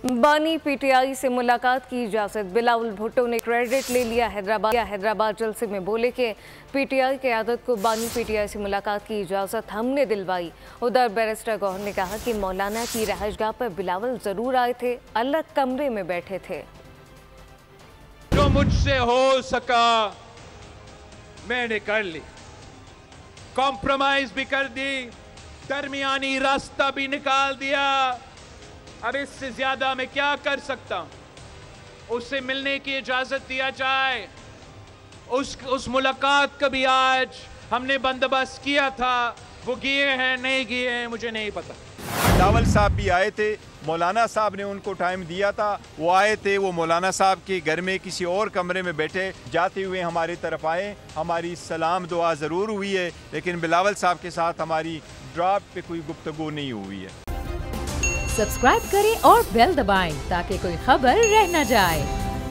बानी पीटीआई से मुलाकात की इजाजत। बिलावल भुट्टो ने क्रेडिट ले लिया। हैदराबाद जलसे में बोले कि पीटीआई क़यादत को बानी पीटीआई से मुलाकात की इजाजत हमने दिलवाई। उधर बैरिस्टर गौहर ने कहा कि मौलाना की रहायशगाह पर बिलावल जरूर आए थे, अलग कमरे में बैठे थे। जो मुझसे हो सका मैंने कर ली, कॉम्प्रोमाइज भी कर दी, दरमियानी रास्ता भी निकाल दिया। अब इससे ज्यादा मैं क्या कर सकता हूं? उससे मिलने की इजाजत दिया जाए। उस मुलाकात का भी आज हमने बंदोबस्त किया था, वो गए हैं नहीं गए हैं मुझे नहीं पता। बिलावल साहब भी आए थे, मौलाना साहब ने उनको टाइम दिया था, वो आए थे। वो मौलाना साहब के घर में किसी और कमरे में बैठे, जाते हुए हमारी तरफ आए। हमारी सलाम दुआ ज़रूर हुई है, लेकिन बिलावल साहब के साथ हमारी ड्राफ्ट पे कोई गुफ्तगू नहीं हुई है। सब्सक्राइब करें और बेल दबाएं ताकि कोई खबर रह न जाए।